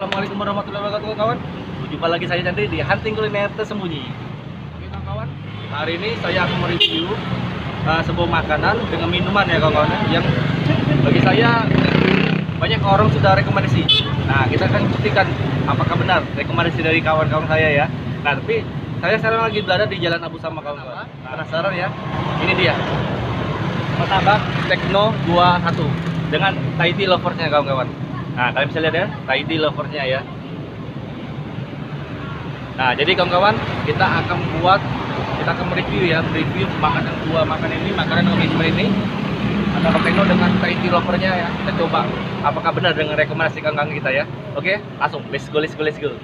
Assalamualaikum warahmatullahi wabarakatuh kawan. Jumpa lagi saya Chandri di Hunting Kuliner Tersembunyi. Oke kawan, hari ini saya akan mereview sebuah makanan dengan minuman ya kawan-kawan, yang bagi saya banyak orang sudah rekomendasi. Nah, kita akan buktikan apakah benar rekomendasi dari kawan-kawan saya ya. Nah, tapi saya sekarang lagi berada di Jalan Abu Sama kawan-kawan. Penasaran ya? Ini dia, martabak Tekno 21 dengan Thai tea loversnya kawan-kawan. Nah, kalian bisa lihat ya, Thai tea loversnya ya. Nah, jadi kawan-kawan, kita akan mereview ya, mereview makanan original ini, martabak Tekno dengan Thai tea lovernya ya. Kita coba apakah benar dengan rekomendasi kawan-kawan kita ya. Oke, langsung let's go.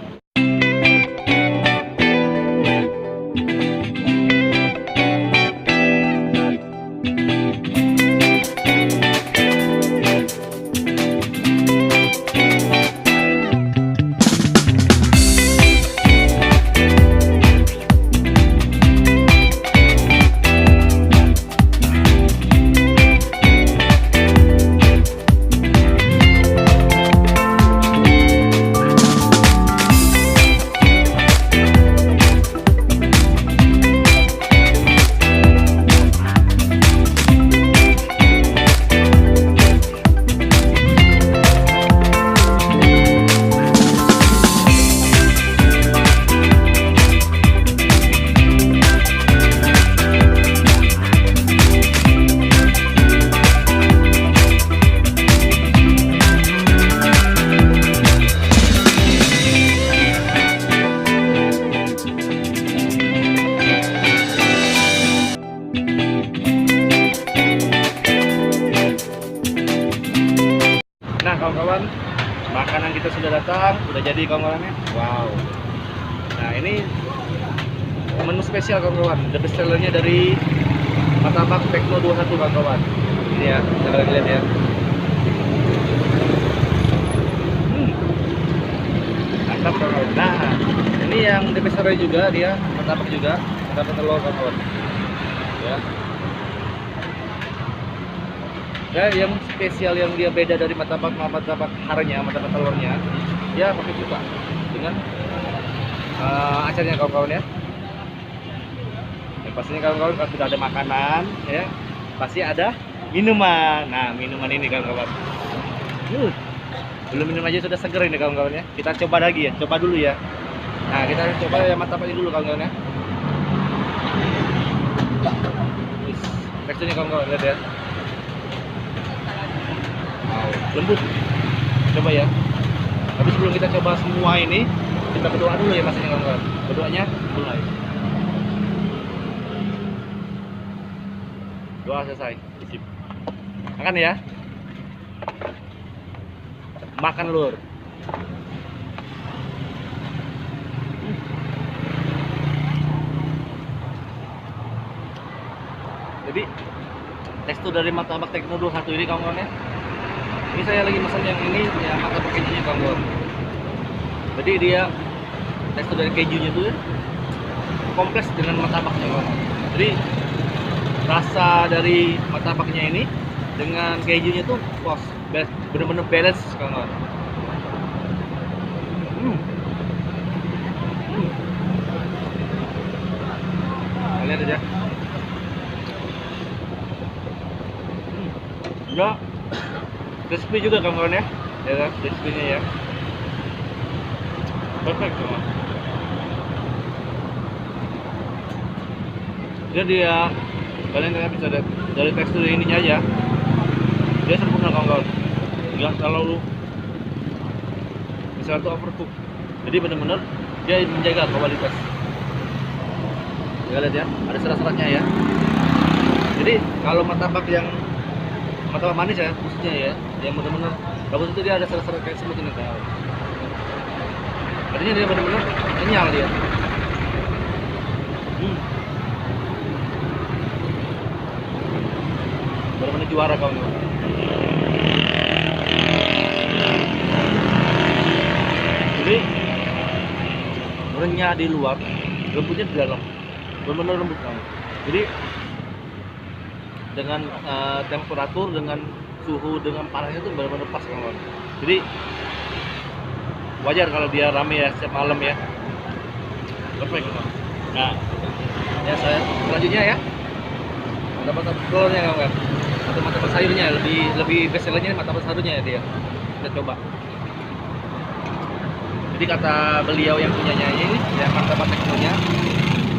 Nah kawan-kawan, makanan kita sudah datang, sudah jadi kawan-kawannya. Wow. Nah ini menu spesial kawan-kawan, the best sellernya dari martabak Tekno 21 kawan-kawan. Ini ya, kita lihat ya. Mantap kawan-kawan. Nah, ini yang the best seller juga dia, martabak telur kawan-kawan. Ya, yang spesial yang dia beda dari martabak haranya, martabak telurnya, dia pakai cuka dengan acarnya kawan-kawan ya. Ya, pastinya kawan-kawan kalau sudah ada makanan ya, pasti ada minuman. Nah, minuman ini kawan-kawan. Belum minum aja sudah seger ini kawan-kawan ya. Kita coba lagi ya, coba dulu ya. Nah, kita coba ya martabak ini dulu kawan-kawan ya. Teksturnya kawan-kawan lihat ya. Lembut, coba ya. Tapi sebelum kita coba semua ini, kita berdoa dulu ya pastinya kawan-kawan. Berdoanya mulai. Doa selesai. Sip. Makan ya. Makan lur. Jadi tekstur dari martabak Tekno 21 ini kawan-kawan ya. Ini saya lagi pesan yang ini ya, martabak kejunya kawan-kawan. Jadi dia tekstur dari kejunya tuh ya, kompleks dengan martabaknya kawan. Jadi rasa dari martabaknya ini dengan kejunya tuh pas bener-bener balance kawan-kawan. Lihat aja. Enggak crispy juga kawan-kawan ya, kan, crispy-nya ya, perfect kawan. Jadi ya, kalian bisa lihat dari tekstur ininya aja, dia sempurna kawan-kawan, nggak terlalu misalnya tuh overcook. Jadi benar-benar dia menjaga kualitas. Ya lihat ya, ada serat-seratnya ya. Jadi kalau martabak manis ya, khususnya ya, yang benar-benar bagus itu dia ada serat-serat kayak semut ini kawan. Artinya dia benar-benar kenyal dia. Benar-benar juara kawan. Jadi renyah di luar, lembutnya di dalam, benar-benar lembut kawan. Jadi dengan temperatur, dengan suhu, dengan panasnya itu benar-benar pas kawan. Jadi wajar kalau dia rame ya setiap malam ya. Perfect. Nah, ya saya selanjutnya ya. Martabak telurnya kawan. Atau martabak sayurnya lebih best sellernya martabak sayurnya ya dia. Kita coba. Jadi kata beliau yang punyanya ini ya martabak teknonya,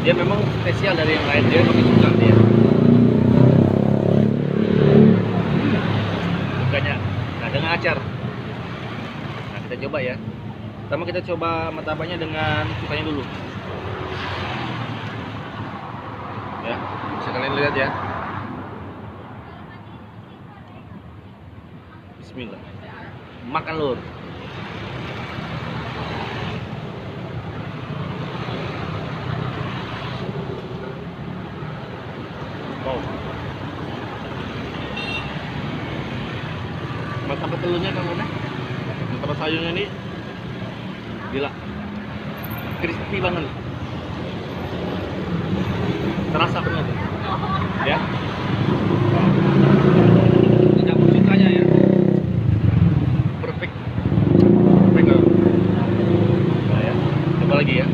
dia memang spesial dari yang lain, dia pakai cuka dia. Cukanya, nah dengan acar. Nah kita coba ya. Pertama kita coba martabaknya dengan cukanya dulu. Ya, bisa kalian lihat ya. Bismillah. Makan lur. Wow. Martabak telurnya kan mana? Martabak sayurnya ini gila. Crispy banget. Terasa banget. Ya. Ini campur cukanya ya. Perfect. Perfect loh. Nah ya. Coba lagi ya.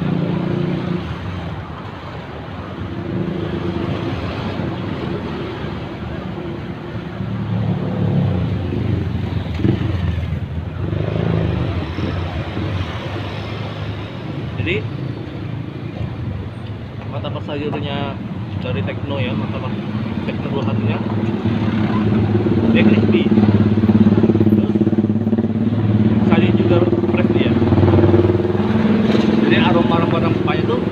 Jadi martabak sayurnya dari Tekno ya, martabak Tekno 21-nya dia crispy, terus sayur juga fresh dia, jadi aroma rempah-rempahnya tuh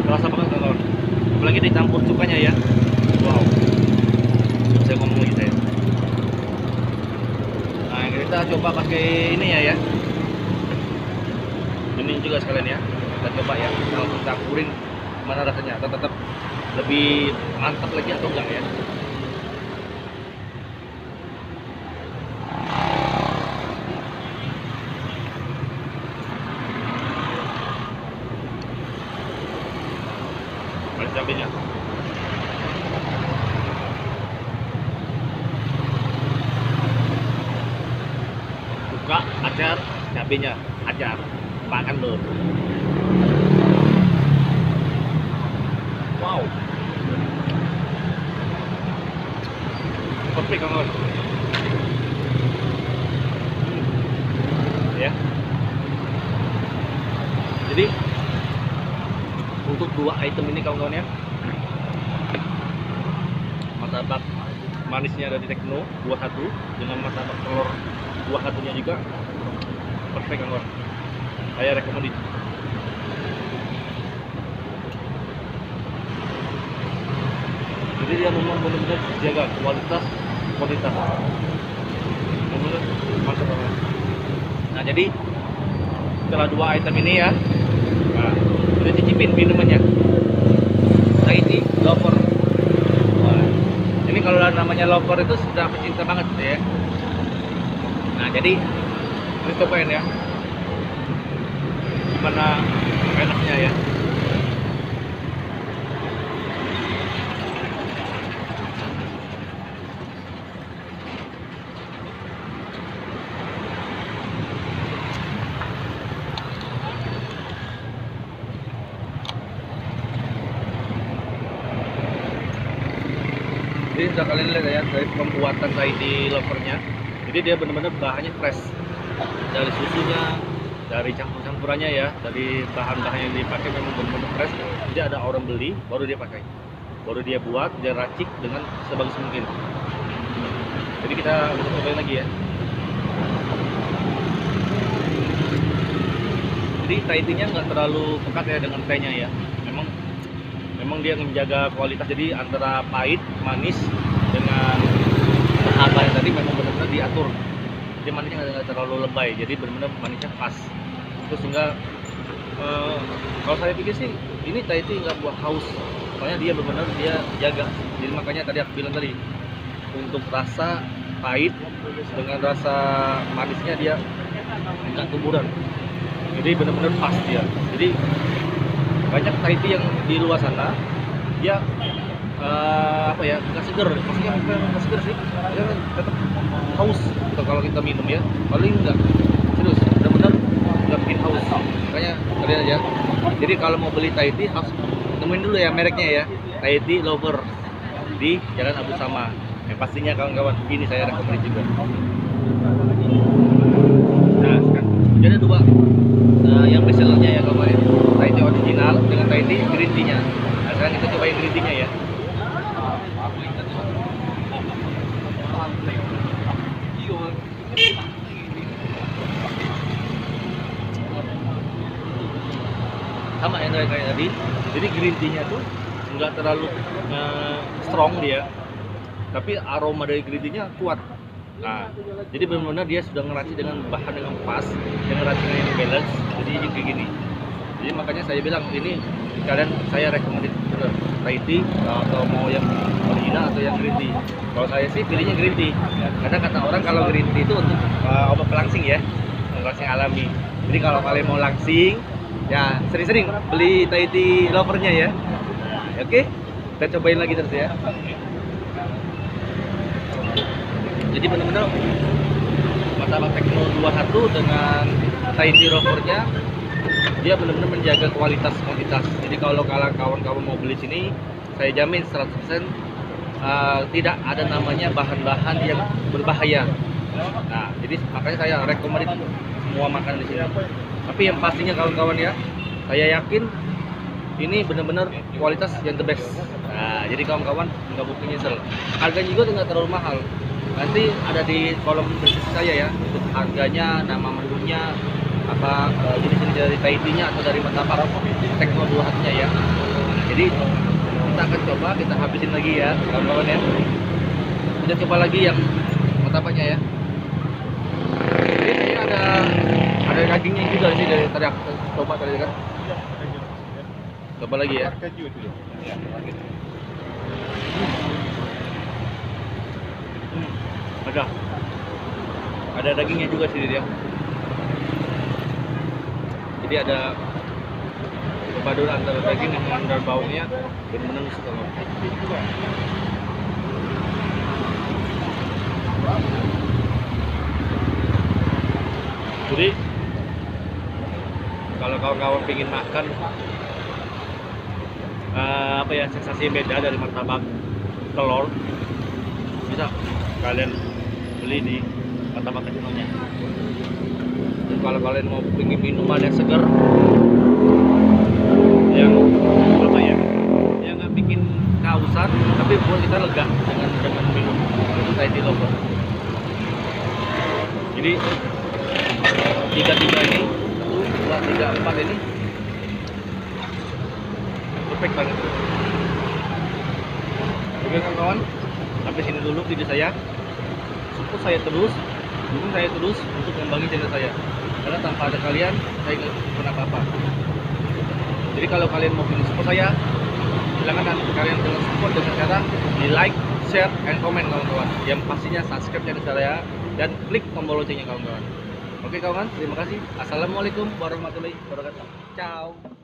terasa banget kawan, apalagi dicampur cukanya ya. Wow, saya ngomong lagi saya. Nah kita coba pakai ini ya, ini juga sekalian ya, kita coba ya, kalau kita campurin gimana rasanya, atau tetap lebih mantap lagi atau enggak ya. Ada cabenya. Buka acar, cabenya acar, makan loh. Wow, perfect kawan. Ya. Jadi untuk dua item ini kawan-kawan ya, martabak manisnya dari Tekno 21 dengan martabak telur 21-nya juga perfect kawan. Saya rekomendasi. Jadi dia memang benar-benar jaga kualitas, benar-benar mantap banget. Nah jadi setelah dua item ini ya, nah, kita cicipin minumannya. Nah ini lover. Nah, ini kalau namanya lover itu sudah pecinta banget ya. Nah jadi kita cobain ya, gimana enaknya ya. Jadi sudah kalian lihat ya dari pembuatan Tahiti lovernya. Jadi dia benar-benar bahannya fresh, dari susunya, dari campur-campurannya ya, dari bahan-bahan yang dipakai memang benar-benar fresh. Jadi ada orang beli baru dia pakai, baru dia buat, dia racik dengan sebagus mungkin. Jadi kita cobain lagi ya. Jadi Tahitinya nggak terlalu pekat ya dengan tehnya ya. Memang dia menjaga kualitas, jadi antara pahit, manis dengan apa yang tadi memang benar-benar diatur. Jadi manisnya nggak terlalu lebay, jadi benar-benar manisnya pas. Terus sehingga kalau saya pikir sih ini Tahiti nggak buat haus, soalnya dia benar-benar dia jaga. Jadi makanya tadi aku bilang tadi untuk rasa pahit dengan rasa manisnya dia nggak kuburan. Jadi benar-benar pas dia. Jadi banyak Tahiti yang di luar sana dia apa ya, nggak seger, maksudnya bukan nggak seger sih, dia tetap haus atau kalau kita minum ya paling enggak serius, benar-benar nggak bikin haus. Makanya kalian aja. Jadi kalau mau beli Thai tea harus nemuin dulu ya mereknya ya. Thai tea Lover di Jalan Abu Sama. Yang pastinya kawan-kawan ini saya rekomendasi juga. Nah, sekarang jadi ada dua yang best sellernya ya kawan. Thai tea original dengan Thai tea green tea-nya. Nah, sekarang kita cobain green tea-nya ya. Sama yang kayak tadi, jadi green tea-nya tuh nggak terlalu strong dia, tapi aroma dari green tea-nya kuat. Nah, jadi benar-benar dia sudah ngeracik dengan bahan yang pas, yang ngeraciknya yang balance, jadi kayak gini. Jadi makanya saya bilang ini kalian saya rekomendasi Thai tea atau mau yang original atau yang green tea. Kalau saya sih pilihnya green tea, karena kata orang kalau green tea itu untuk obat pelangsing ya, pelangsing alami. Jadi kalau kalian mau langsing, ya sering-sering beli Thai tea Lovernya ya. Oke, kita cobain lagi terus ya. Jadi benar-benar martabak Tekno 21 dengan Thai tea Lovernya, dia benar-benar menjaga kualitas kuantitas. Jadi kalau kawan-kawan mau beli sini, saya jamin 100% tidak ada namanya bahan-bahan yang berbahaya. Nah, jadi makanya saya rekomendasi semua makanan di sini. Tapi yang pastinya kawan-kawan ya, saya yakin ini benar-benar kualitas yang the best. Nah, jadi kawan-kawan nggak mungkin nyesel. Harganya juga nggak terlalu mahal. Nanti ada di kolom deskripsi saya ya, untuk harganya, nama menunya, apa jenis-jenis dari Thai tea-nya atau dari martabak Tekno 21-nya ya. Jadi kita akan coba, kita habisin lagi ya kawan-kawan ya. Kita coba lagi yang martabaknya ya. Ini ada dagingnya juga sih dari tadi aku coba tadi kan. Coba lagi ya. Ada dagingnya juga sih dia. Jadi ada perpaduan antara daging dan baunya, benar-benar suka banget. Jadi kalau kawan-kawan pengen makan apa ya, sensasi yang beda dari martabak telur, bisa kalian beli di martabak Teknonya. Dan kalau kalian mau pengen minuman yang segar, yang apa ya, yang nggak bikin kehausan tapi buat kita lega dengan minum itu Thai tea Lover. Jadi tiga ini, 1, 2, 3, 4 ini perfect banget. Oke kawan-kawan, sampai sini dulu video saya. Support saya terus, dukung saya terus untuk membangun channel saya, karena tanpa ada kalian saya nggak pernah apa-apa. Jadi kalau kalian mau pilih support saya, silakan kalian dengan support dengan cara di like, share, and comment kawan-kawan. Yang pastinya subscribe channel saya dan klik tombol loncengnya kawan-kawan. Oke kawan, terima kasih. Assalamualaikum warahmatullahi wabarakatuh. Ciao.